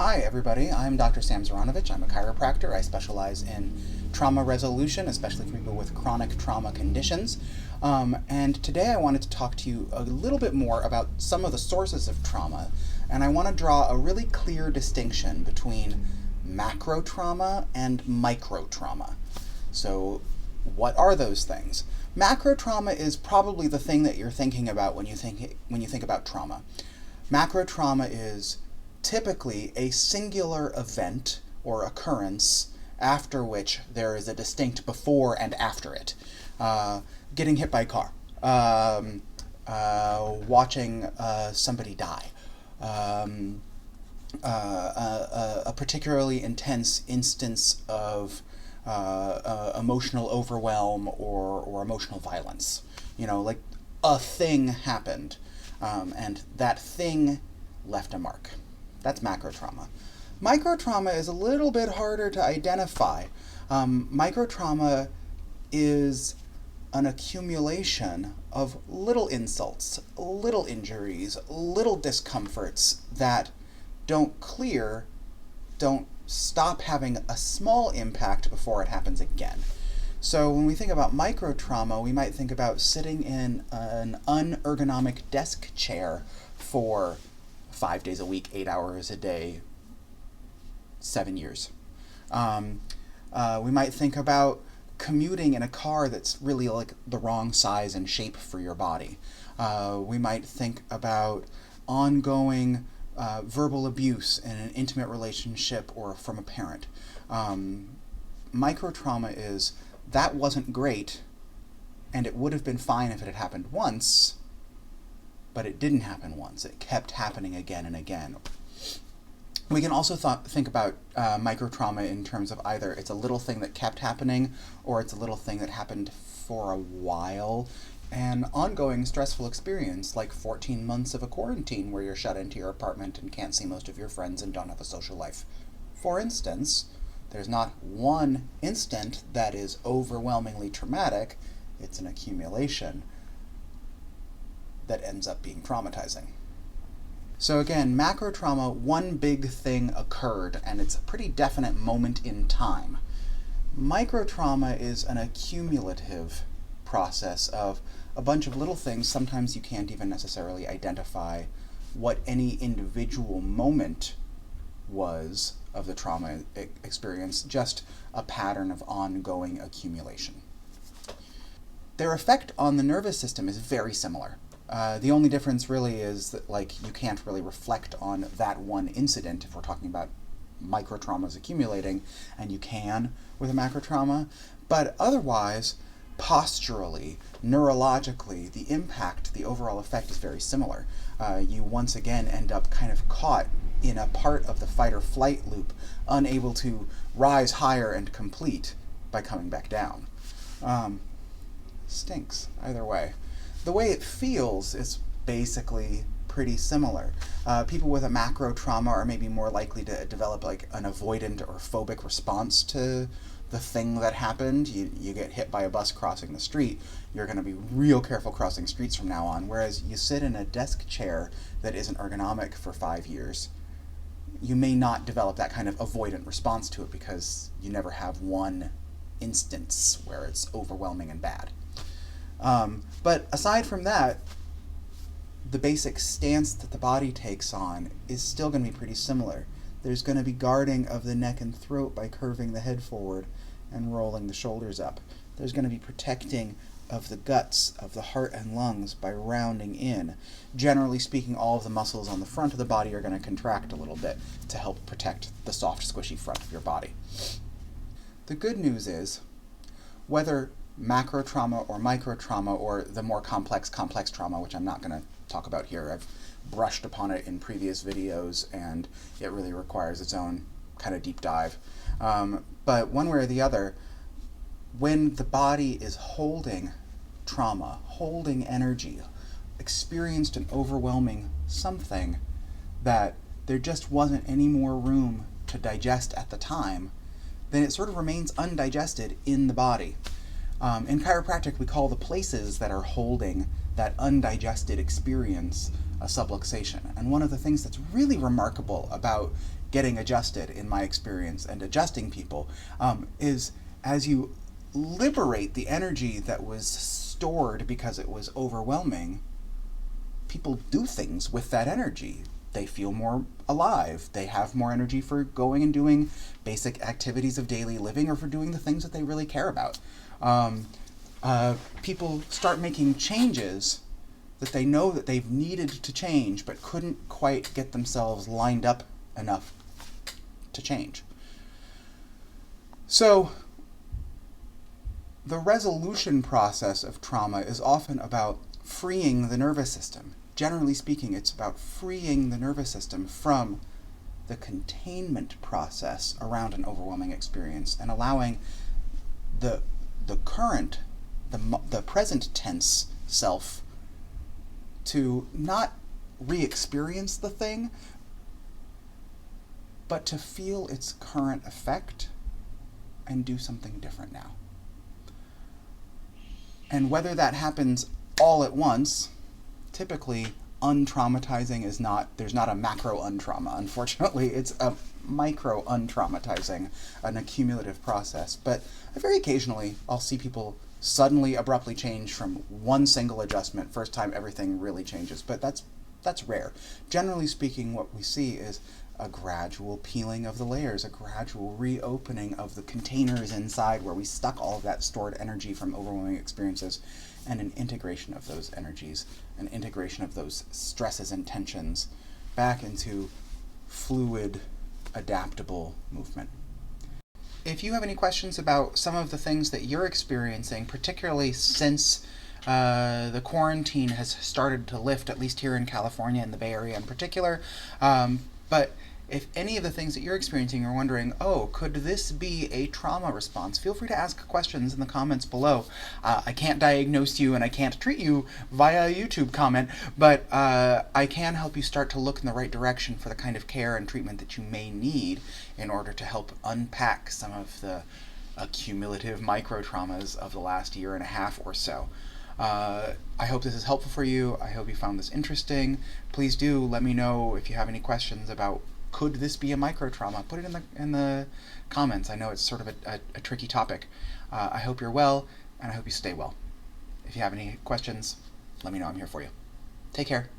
Hi everybody, I'm Dr. Sam Zaranovich. I'm a chiropractor. I specialize in trauma resolution, especially for people with chronic trauma conditions. And today I wanted to talk to you a little bit more about some of the sources of trauma. And I want to draw a really clear distinction between macro trauma and micro trauma. So what are those things? Macro trauma is probably the thing that you're thinking about when you think about trauma. Macro trauma is typically a singular event or occurrence after which there is a distinct before and after it. Getting hit by a car, watching somebody die, a particularly intense instance of emotional overwhelm or emotional violence. Like a thing happened, and that thing left a mark. That's macro trauma. Micro trauma is a little bit harder to identify. Micro trauma is an accumulation of little insults, little injuries, little discomforts that don't clear, don't stop having a small impact before it happens again. So when we think about micro trauma, we might think about sitting in an unergonomic desk chair for 5 days a week, 8 hours a day, 7 years. We might think about commuting in a car that's really like the wrong size and shape for your body. We might think about ongoing verbal abuse in an intimate relationship or from a parent. Micro trauma is that wasn't great, and it would have been fine if it had happened once, but it didn't happen once. It kept happening again and again. We can also think about micro trauma in terms of either it's a little thing that kept happening or it's a little thing that happened for a while. An ongoing stressful experience like 14 months of a quarantine where you're shut into your apartment and can't see most of your friends and don't have a social life. For instance, there's not one instant that is overwhelmingly traumatic. It's an accumulation that ends up being traumatizing. So again, macro trauma, one big thing occurred, and it's a pretty definite moment in time. Micro trauma is an accumulative process of a bunch of little things. Sometimes you can't even necessarily identify what any individual moment was of the trauma experience, just a pattern of ongoing accumulation. Their effect on the nervous system is very similar. The only difference really is that you can't really reflect on that one incident if we're talking about micro traumas accumulating, and you can with a macro trauma. But otherwise, posturally, neurologically, the impact, the overall effect is very similar. You once again end up kind of caught in a part of the fight or flight loop, unable to rise higher and complete by coming back down. Stinks either way. The way it feels is basically pretty similar. People with a macro trauma are maybe more likely to develop an avoidant or phobic response to the thing that happened. You get hit by a bus crossing the street, you're going to be real careful crossing streets from now on, whereas you sit in a desk chair that isn't ergonomic for 5 years, you may not develop that kind of avoidant response to it because you never have one instance where it's overwhelming and bad. But aside from that, the basic stance that the body takes on is still going to be pretty similar. There's going to be guarding of the neck and throat by curving the head forward and rolling the shoulders up. There's going to be protecting of the guts, of the heart and lungs by rounding in. Generally speaking, all of the muscles on the front of the body are going to contract a little bit to help protect the soft, squishy front of your body. The good news is, whether macro trauma or micro trauma or the more complex trauma, which I'm not going to talk about here. I've brushed upon it in previous videos and it really requires its own kind of deep dive. But one way or the other, when the body is holding trauma, holding energy, experienced an overwhelming something that there just wasn't any more room to digest at the time, then it sort of remains undigested in the body. In chiropractic, we call the places that are holding that undigested experience a subluxation. And one of the things that's really remarkable about getting adjusted, in my experience, and adjusting people, is as you liberate the energy that was stored because it was overwhelming, people do things with that energy. They feel more alive. They have more energy for going and doing basic activities of daily living, or for doing the things that they really care about. People start making changes that they know that they've needed to change but couldn't quite get themselves lined up enough to change. So the resolution process of trauma is often about freeing the nervous system. Generally speaking, it's about freeing the nervous system from the containment process around an overwhelming experience, and allowing the current, the present tense self to not re-experience the thing, but to feel its current effect and do something different now. And whether that happens all at once, typically untraumatizing is not, there's not a macro untrauma, unfortunately. It's a micro untraumatizing, an accumulative process. But very occasionally I'll see people suddenly abruptly change from one single adjustment. First time everything really changes, but that's rare. Generally speaking, what we see is a gradual peeling of the layers, a gradual reopening of the containers inside where we stuck all of that stored energy from overwhelming experiences, and an integration of those energies, an integration of those stresses and tensions back into fluid, adaptable movement. If you have any questions about some of the things that you're experiencing, particularly since the quarantine has started to lift, at least here in California and the Bay Area in particular, but if any of the things that you're experiencing are wondering, oh, could this be a trauma response, feel free to ask questions in the comments below. I can't diagnose you and I can't treat you via a YouTube comment, but I can help you start to look in the right direction for the kind of care and treatment that you may need in order to help unpack some of the accumulative micro-traumas of the last year and a half or so. I hope this is helpful for you. I hope you found this interesting. Please do let me know if you have any questions about, could this be a micro-trauma? Put it in the comments. I know it's sort of a tricky topic. I hope you're well, and I hope you stay well. If you have any questions, let me know. I'm here for you. Take care.